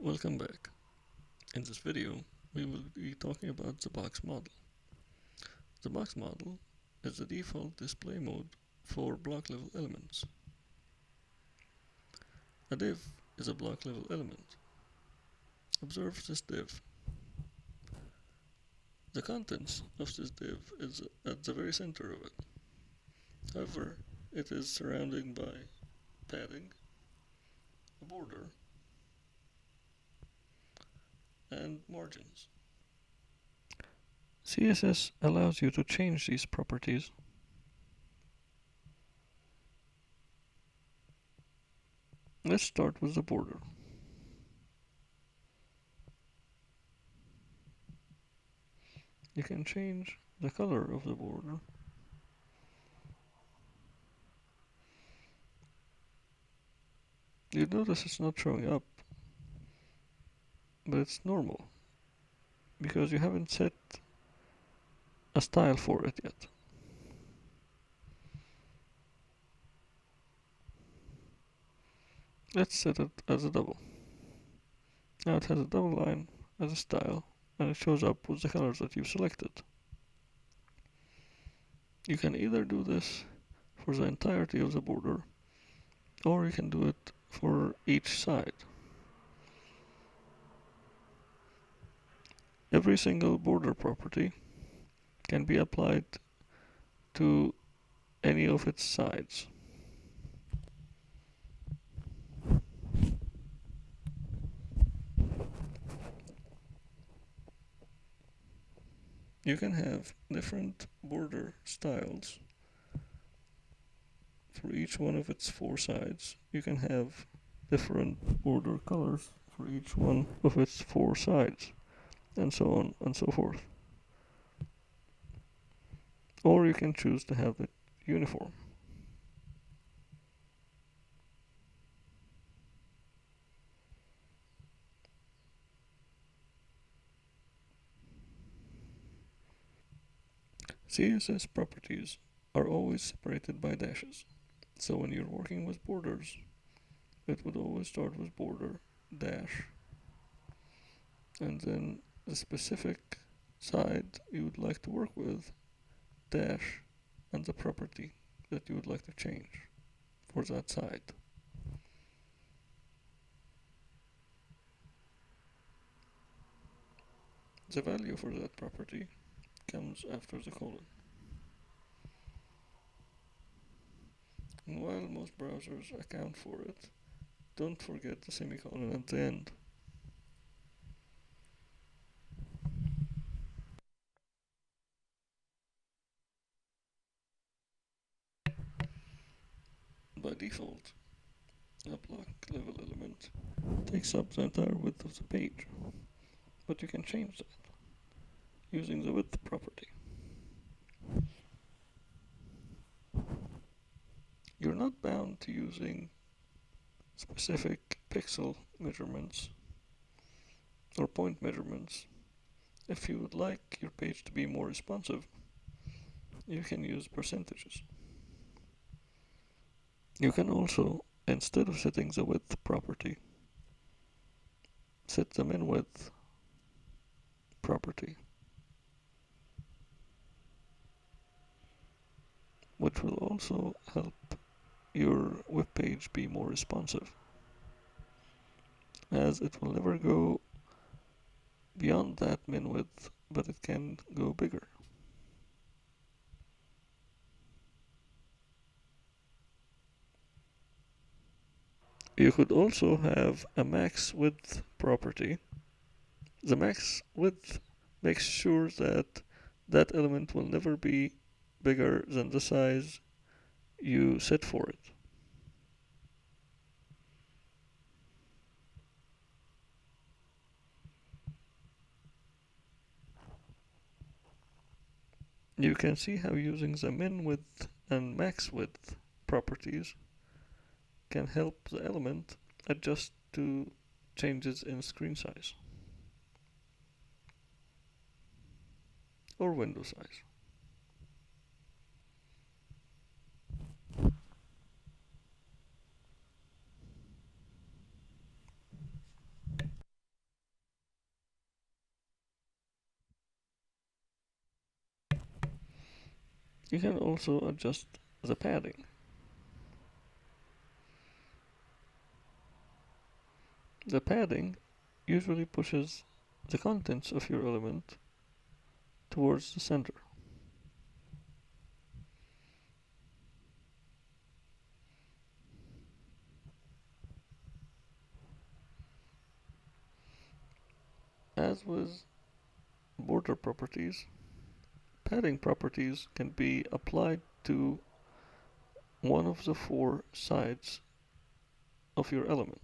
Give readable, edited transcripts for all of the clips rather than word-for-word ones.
Welcome back. In this video, we will be talking about the box model. The box model is the default display mode for block level elements. A div is a block level element. Observe this div. The contents of this div is at the very center of it. However, it is surrounded by padding, a border, and margins. CSS allows you to change these properties. Let's start with the border. You can change the color of the border. You notice it's not showing up, but it's normal because you haven't set a style for it yet. Let's set it as a double. Now it has a double line as a style, and it shows up with the colors that you've selected. You can either do this for the entirety of the border, or you can do it for each side. Every single border property can be applied to any of its sides. You can have different border styles for each one of its four sides. You can have different border colors for each one of its four sides, and so on and so forth. Or you can choose to have it uniform. CSS properties are always separated by dashes. So when you're working with borders, it would always start with border dash, and then the specific side you would like to work with dash, and the property that you would like to change for that side. The value for that property comes after the colon. And while most browsers account for it, don't forget the semicolon at the end. By default, a block level element takes up the entire width of the page, but you can change that using the width property. You're not bound to using specific pixel measurements or point measurements. If you would like your page to be more responsive, you can use percentages. You can also, instead of setting the width property, set the min width property, which will also help your web page be more responsive, as it will never go beyond that min width, but it can go bigger. You could also have a max width property. The max width makes sure that that element will never be bigger than the size you set for it. You can see how using the min width and max width properties can help the element adjust to changes in screen size or window size. You can also adjust the padding. The padding usually pushes the contents of your element towards the center. As with border properties, padding properties can be applied to one of the four sides of your element.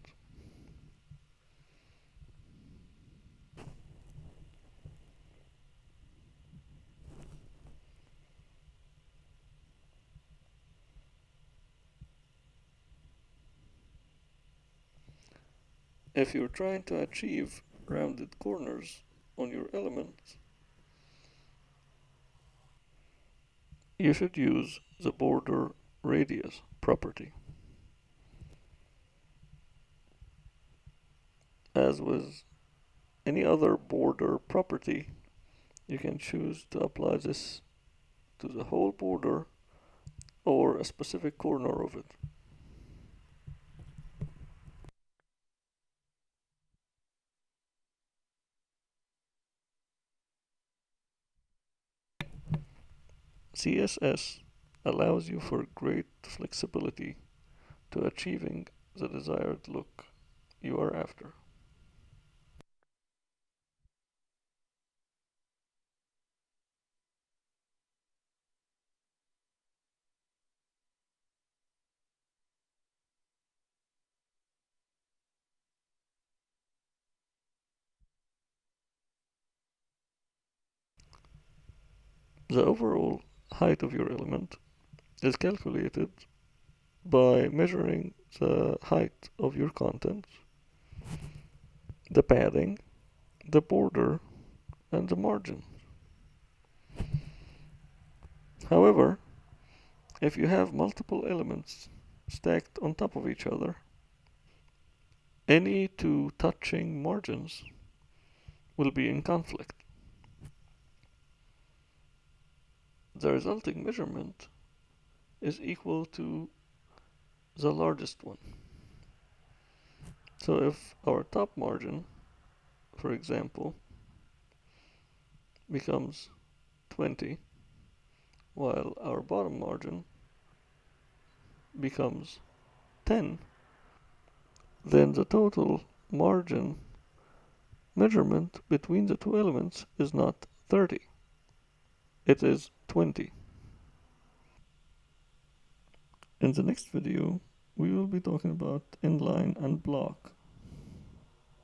If you're trying to achieve rounded corners on your element, you should use the border radius property. As with any other border property, you can choose to apply this to the whole border or a specific corner of it. CSS allows you for great flexibility to achieving the desired look you are after. The overall height of your element is calculated by measuring the height of your content, the padding, the border, and the margin. However, if you have multiple elements stacked on top of each other, any two touching margins will be in conflict. The resulting measurement is equal to the largest one. So if our top margin, for example, becomes 20, while our bottom margin becomes 10, then the total margin measurement between the two elements is not 30, it is 20. In the next video, we will be talking about inline and block.